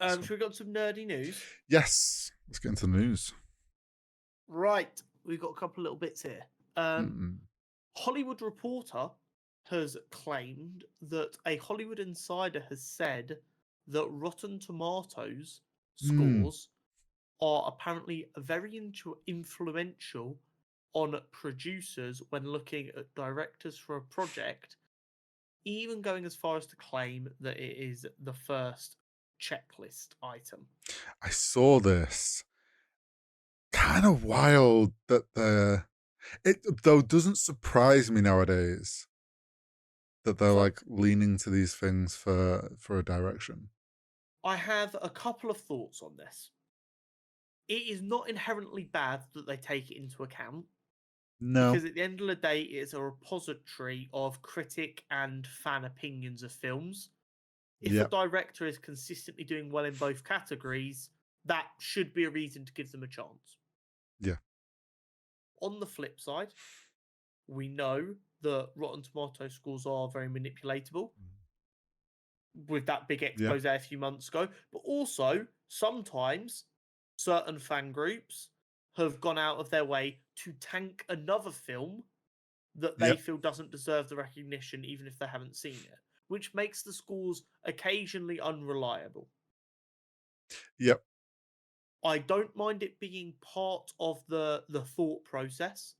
Should we go on some nerdy news? Yes, let's get into the news. Right, we've got a couple of little bits here. Mm-mm. Hollywood Reporter has claimed that a Hollywood insider has said that Rotten Tomatoes Mm. scores are apparently very influential on producers when looking at directors for a project, even going as far as to claim that it is the first checklist item. I saw this. Kind of wild that it though doesn't surprise me nowadays that they're So like leaning to these things for a direction. I have a couple of thoughts on this. It is not inherently bad that they take it into account No. because at the end of the day, it is a repository of critic and fan opinions of films. If a Yep. director is consistently doing well in both categories, that should be a reason to give them a chance. Yeah. On the flip side, we know that Rotten Tomato scores are very manipulatable with that big Yeah. expose a few months ago, but also sometimes certain fan groups have gone out of their way to tank another film that they Yep. feel doesn't deserve the recognition, even if they haven't seen it, which makes the scores occasionally unreliable. Yep. I don't mind it being part of the thought process.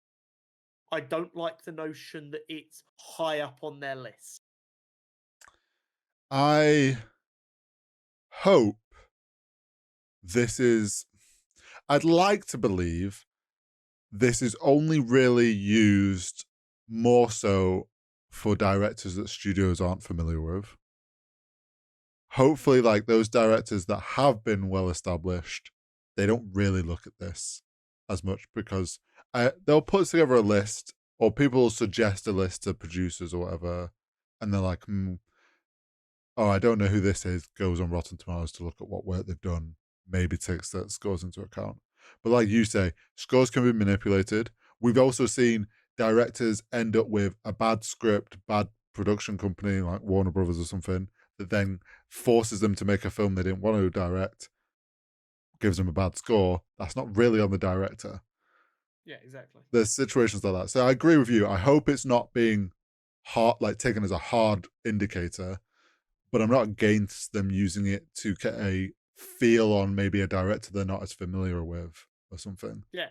I don't like the notion that it's high up on their list. I hope this is I'd like to believe this is only really used more so for directors that studios aren't familiar with. Hopefully, like those directors that have been well established, they don't really look at this as much because they'll put together a list or people will suggest a list to producers or whatever, and they're like, oh, I don't know who this is, goes on Rotten Tomatoes to look at what work they've done, maybe takes that scores into account. But like you say, scores can be manipulated. We've also seen directors end up with a bad script, bad production company like Warner Brothers or something, that then forces them to make a film they didn't want to direct, gives them a bad score. That's not really on the director. Yeah, exactly. There's situations like that. So I agree with you. I hope it's not being hard, like taken as a hard indicator, but I'm not against them using it to get a feel on maybe a director they're not as familiar with or something. Yeah,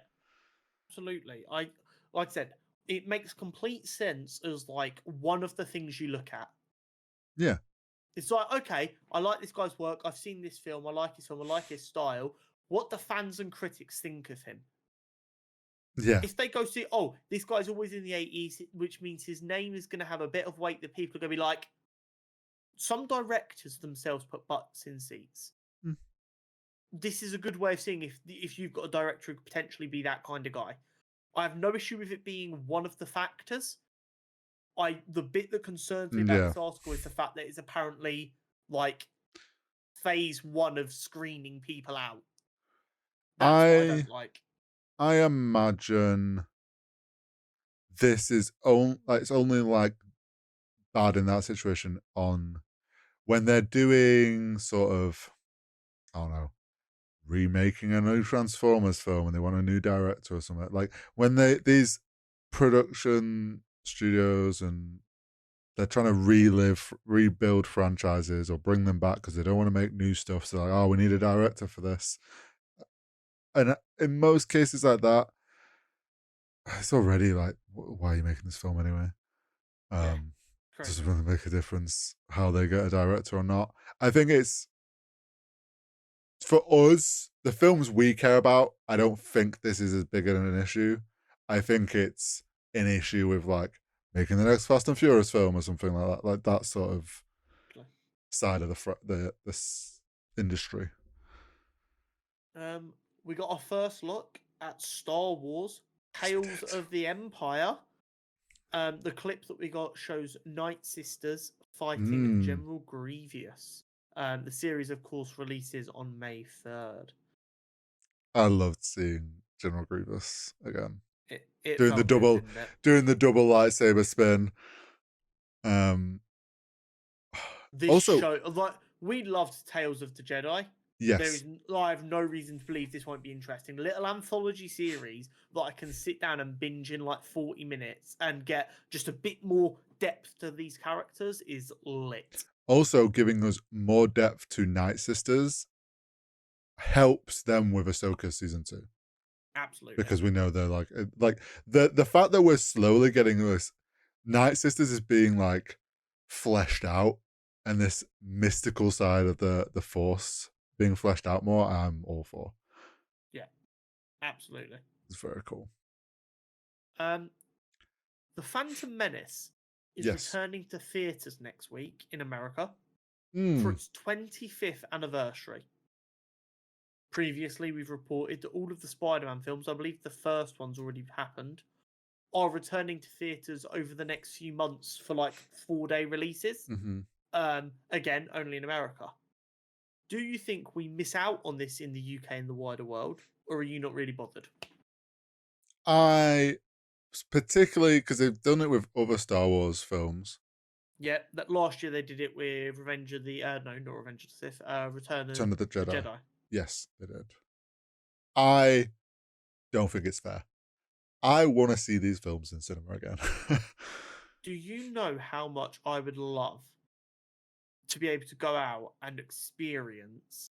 absolutely. I like I said, it makes complete sense as like one of the things you look at. Yeah. It's like, okay, I like this guy's work. I've seen this film. I like his film. I like his style. What do fans and critics think of him? Yeah. If they go see, oh, this guy's always in the 80s, which means his name is going to have a bit of weight that people are going to be like, some directors themselves put butts in seats. Mm. This is a good way of seeing if you've got a director who could potentially be that kind of guy. I have no issue with it being one of the factors. The bit that concerns me about Yeah. this article is the fact that it's apparently like phase one of screening people out. That's what I I don't like. I imagine this is only like it's only like bad in that situation on when they're doing sort of I don't know remaking a new Transformers film and they want a new director or something. Like when these production studios and they're trying to rebuild franchises or bring them back because they don't want to make new stuff. So like, oh, we need a director for this. And in most cases like that, it's already like, why are you making this film anyway? Yeah, Does it crazy. really make a difference how they get a director or not? I think it's for us, the films we care about, I don't think this is as big of an issue. I think it's an issue with like making the next Fast and Furious film or something like that sort of side of this industry. We got our first look at Star Wars: Tales of the Empire. The clip that we got shows Night Sisters fighting Mm, General Grievous. The series, of course, releases on May 3rd. I loved seeing General Grievous again It doing the felt good, double, didn't it? doing the double lightsaber spin. Um, This also, show, like, we loved Tales of the Jedi. Yes. I have no reason to believe this won't be interesting. Little anthology series that I can sit down and binge in like 40 minutes and get just a bit more depth to these characters is lit. Also, giving us more depth to Night Sisters helps them with Ahsoka season 2. Absolutely. Because we know they're like the fact that we're slowly getting this Night Sisters is being like fleshed out, and this mystical side of the Force being fleshed out more, I'm all for. Yeah, absolutely. It's very cool. The Phantom Menace is Yes. returning to theaters next week in America for Mm. its 25th anniversary. Previously, we've reported that all of the Spider-Man films, I believe the first one's already happened, are returning to theaters over the next few months for like 4-day releases. Again, only in America. Do you think we miss out on this in the UK and the wider world, or are you not really bothered? I particularly because they've done it with other Star Wars films. Yeah, that last year they did it with Revenge of the no, not Revenge of the Sith, Return of The Jedi. the Jedi. Yes, they did. I don't think it's fair. I want to see these films in cinema again. Do you know how much I would love to be able to go out and experience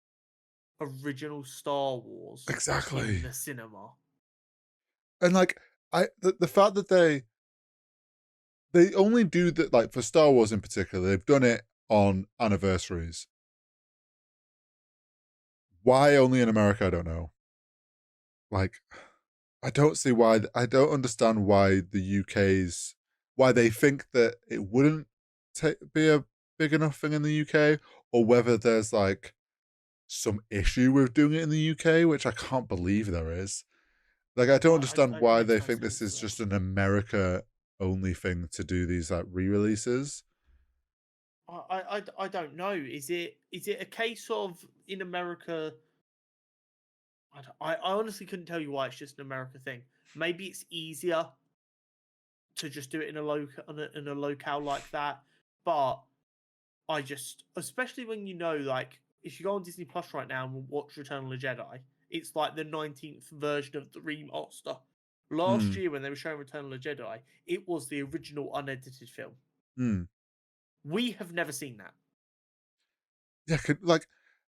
original Star Wars Exactly. in the cinema? And like the fact that they only do that, like for Star Wars in particular, they've done it on anniversaries. Why only in America? I don't know. Like, I don't see why. I don't understand why the why they think that it wouldn't be a big enough thing in the UK, or whether there's like some issue with doing it in the UK, which I can't believe there is. Like, I don't understand why they think this is just an America only thing to do these like re-releases. I don't know. Is it a case of in America? I honestly couldn't tell you why it's just an America thing. Maybe it's easier to just do it in a locale like that. But I just, especially when you know, like if you go on Disney Plus right now and watch Return of the Jedi, it's like the 19th version of the remaster. Last year when they were showing Return of the Jedi, it was the original unedited film. We have never seen that. Yeah,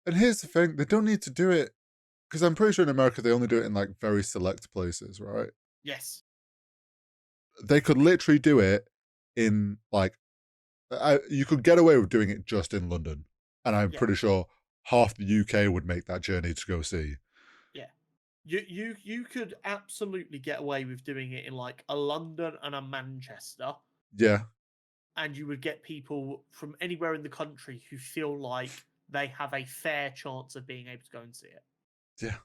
and here's the thing: they don't need to do it because I'm pretty sure in America they only do it in like very select places, right? Yes. They could literally do it in like you could get away with doing it just in London, and I'm pretty sure half the UK would make that journey to go see. Yeah, you could absolutely get away with doing it in like a London and a Manchester. Yeah, and you would get people from anywhere in the country who feel like they have a fair chance of being able to go and see it. Yeah.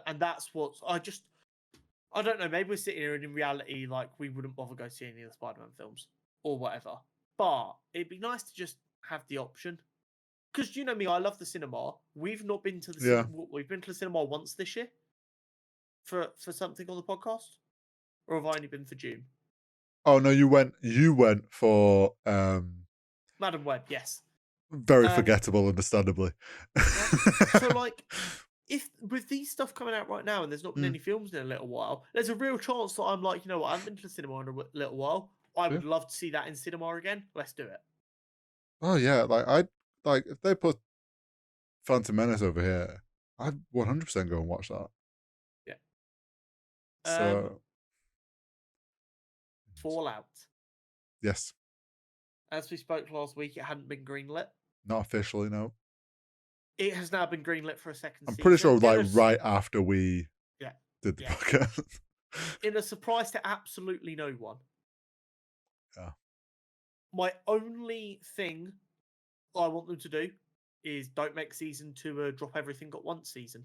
And that's what I don't know. Maybe we're sitting here and in reality, like we wouldn't bother go see any of the Spider-Man films or whatever. But it'd be nice to just have the option. Because you know me, I love the cinema. We've not been to the cinema. We've been to the cinema once this year for something on the podcast, or have I only been for June? Oh no, you went for Madam Web, yes. Very forgettable, understandably. So like, if with these stuff coming out right now and there's not been any films in a little while, there's a real chance that I'm like, you know what, I haven't been to the cinema in a little while. I would love to see that in cinema again. Let's do it. Oh yeah, like if they put Phantom Menace over here, I'd 100% go and watch that. Yeah. So Fallout. Yes. As we spoke last week, it hadn't been greenlit. Not officially, no. It has now been greenlit for a second season. I'm pretty sure like right after we did the podcast. In a surprise to absolutely no one. Yeah. My only thing I want them to do is don't make season 2 a drop everything at once season.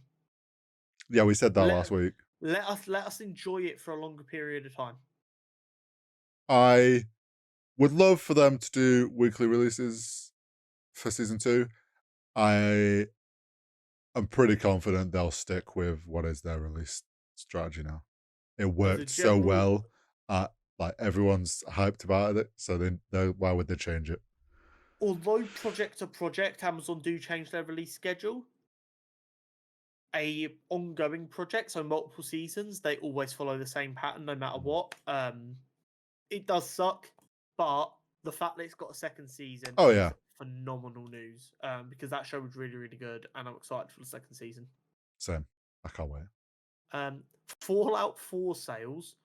Yeah, we said that last week. Let us enjoy it for a longer period of time. I would love for them to do weekly releases for season 2. I'm pretty confident they'll stick with what is their release strategy now. It worked so well. Like everyone's hyped about it, so they why would they change it? although project to project, Amazon do change their release schedule. A ongoing project, so multiple seasons, they always follow the same pattern no matter what. It does suck, but the fact that it's got a second season is phenomenal news. Because that show was really, really good, and I'm excited for the second season. Same. I can't wait. Fallout 4 sales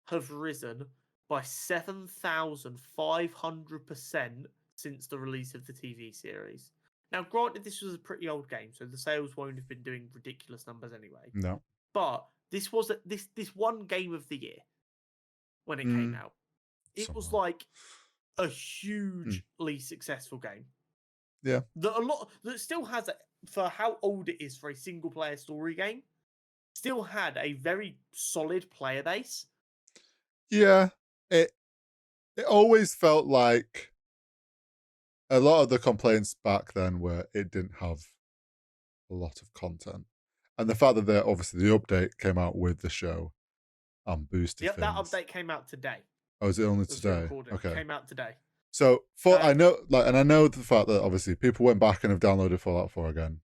have risen by 7,500% since the release of the TV series. Now, granted, this was a pretty old game, so the sales won't have been doing ridiculous numbers anyway. No. But this was this one game of the year when it came out. It was like a hugely successful game. Yeah. That still has, for how old it is for a single player story game, still had a very solid player base. Yeah. It always felt like a lot of the complaints back then were it didn't have a lot of content. And the fact that obviously the update came out with the show and boosted things. That update came out today. Oh, is it only today? Okay. It came out today. So I know the fact that obviously people went back and have downloaded Fallout 4 again.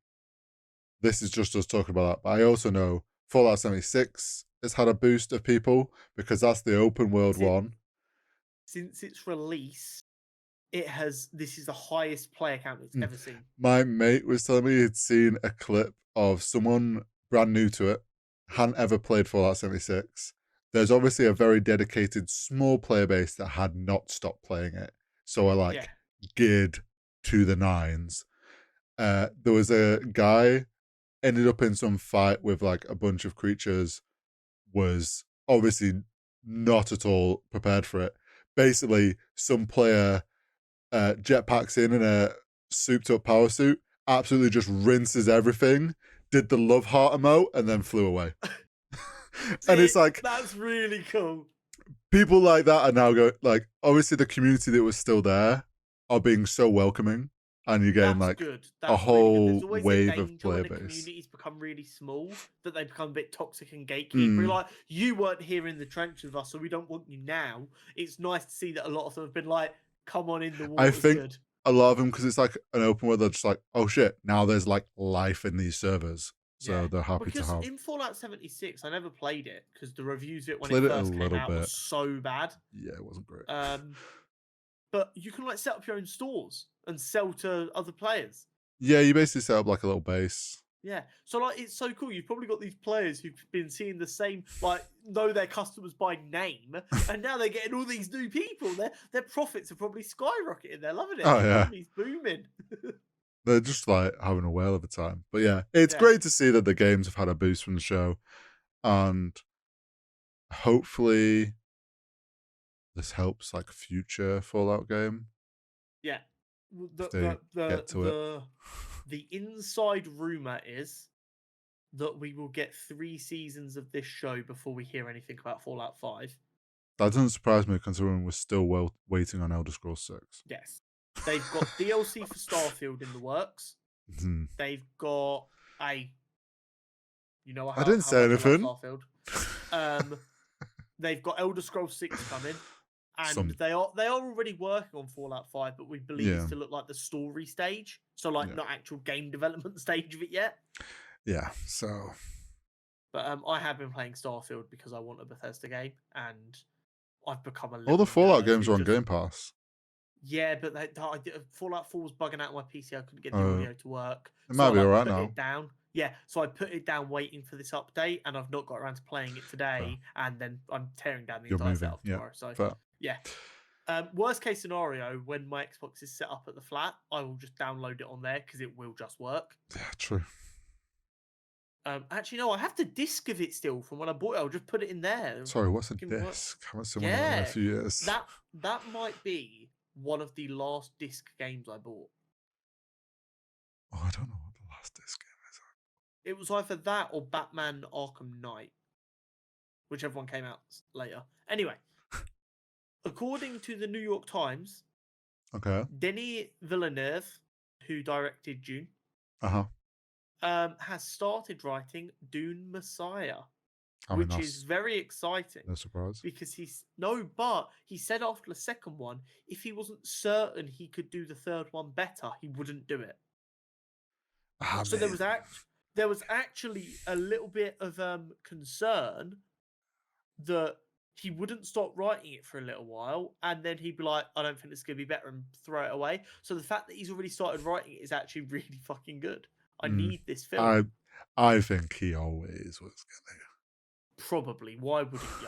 This is just us talking about that. But I also know Fallout 76 has had a boost of people because that's the open world one. Since its release, this is the highest player count it's ever seen. My mate was telling me he'd seen a clip of someone brand new to it, hadn't ever played Fallout 76. There's obviously a very dedicated small player base that had not stopped playing it. So are geared to the nines. There was a guy ended up in some fight with like a bunch of creatures, was obviously not at all prepared for it. Basically, some player jetpacks in a souped up power suit, absolutely just rinses everything, did the love heart emote, and then flew away. And it's like, that's really cool. People like that are now going, like, obviously the community that was still there are being so welcoming, and you're getting a whole wave of player base. The communities become really small, that they become a bit toxic and gatekeeper. Like, you weren't here in the trench with us, so we don't want you now. It's nice to see that a lot of them have been like, come on in, the water's I think good. a lot of them, because it's like an open world, they're just like, oh shit, now there's like life in these servers. So they're happy to have. In Fallout 76, I never played it because the reviews of it when it first came out was so bad. Yeah, it wasn't great. But you can like set up your own stores and sell to other players. Yeah, you basically set up like a little base. Yeah, so like it's so cool. You've probably got these players who've been seeing the same, like know their customers by name, and now they're getting all these new people. Their profits are probably skyrocketing. They're loving it. Oh yeah, he's booming. They're just like having a whale of a time. But yeah, it's great to see that the games have had a boost from the show, and hopefully this helps like future Fallout game. Yeah, the inside rumor is that we will get 3 seasons of this show before we hear anything about Fallout 5. That doesn't surprise me, considering we're still waiting on Elder Scrolls 6. Yes. They've got DLC for Starfield in the works. They've got I didn't say anything. Starfield. They've got Elder Scrolls 6 coming, and they are already working on Fallout 5, but we believe it's to look like the story stage, so like not actual game development stage of it yet. Yeah. So. But I have been playing Starfield because I want a Bethesda game, and I've become a. All the Fallout games are on Game Pass. Yeah, but Fallout 4 was bugging out on my PC. I couldn't get the audio to work. It might be alright now. It down. Yeah, so I put it down waiting for this update, and I've not got around to playing it today. And then I'm tearing down the entire setup tomorrow. So yeah. Worst case scenario, when my Xbox is set up at the flat, I will just download it on there because it will just work. Yeah, true. Actually, no, I have the disc of it still from when I bought it. I'll just put it in there. Sorry, what's a disc? Haven't seen one in a few years. That might be one of the last disc games I bought. Oh, I don't know what the last disc game is. It was either that or Batman Arkham Knight, whichever one came out later. Anyway, according to the New York Times, Denis Villeneuve, who directed Dune, has started writing Dune Messiah. I mean, which is that's very exciting no surprise. because but he said after the second one, if he wasn't certain he could do the third one better, he wouldn't do it. I So mean, there was actually a little bit of concern that he wouldn't stop writing it for a little while, and then he'd be like, "I don't think this is gonna be better," and throw it away. So the fact that he's already started writing it is actually really fucking good. I need this film. I think he always was gonna. Probably. Why wouldn't you?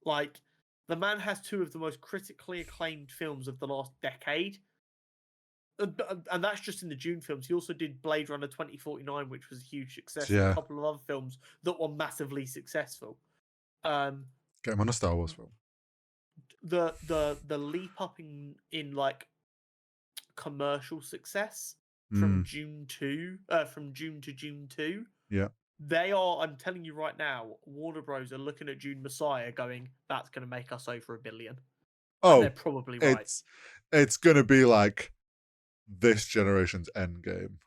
Like, the man has two of the most critically acclaimed films of the last decade. And that's just in the Dune films. He also did Blade Runner 2049, which was a huge success, and Yeah. a couple of other films that were massively successful. Get him on a Star Wars film. The leap up in like commercial success from June to June 2. Yeah. They are, I'm telling you right now, Warner Bros. Are looking at Dune Messiah going, that's going to make us over $1 billion. Oh, and they're probably right. It's going to be like this generation's Endgame.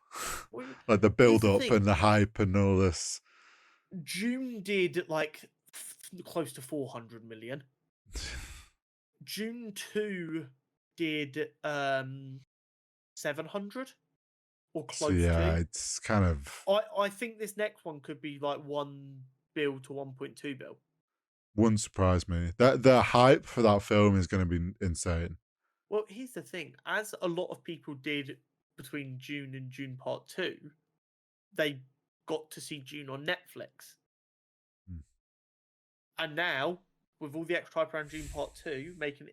Well, like the build here's up the thing. and the hype and all this. Dune did like close to 400 million. Dune 2 did 700 or close So, yeah, to. it's kind of. I think this next one could be like 1 bill to 1.2 bill. Wouldn't surprise me. The hype for that film is going to be insane. Well, here's the thing. As a lot of people did between Dune and Dune Part 2, they got to see Dune on Netflix. And now, with all the extra hype around Dune Part 2, making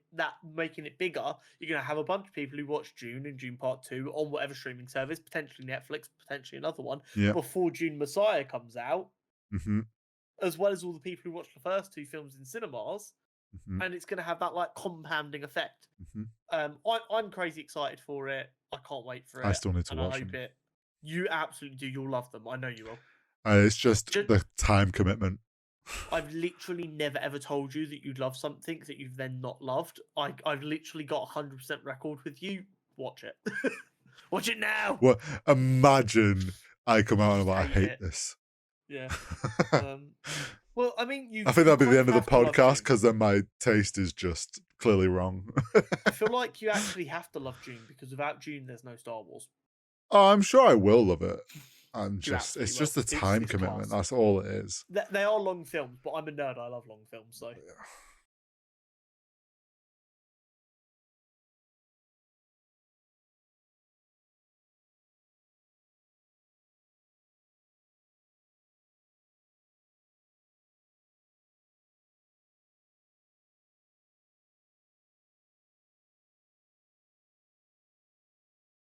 it bigger, you're going to have a bunch of people who watch Dune and Dune Part 2 on whatever streaming service, potentially Netflix, potentially another one, before Dune Messiah comes out, as well as all the people who watched the first two films in cinemas, and it's going to have that like compounding effect. I'm crazy excited for it. I can't wait for it. I still need to watch I hope them. You absolutely do. You'll love them. I know you will. It's just the time commitment. I've literally never ever told you that you'd love something that you've then not loved. I've literally got 100% record with you. Watch it. Watch it now. Well, imagine I come out and I hate this. Yeah. Well, I mean, I think that'd be the end of the podcast because then my taste is just clearly wrong. I feel like you actually have to love Dune because without Dune, there's no Star Wars. Oh, I'm sure I will love it. It's just the time commitment. Class. That's all it is. They are long films, but I'm a nerd. I love long films, so.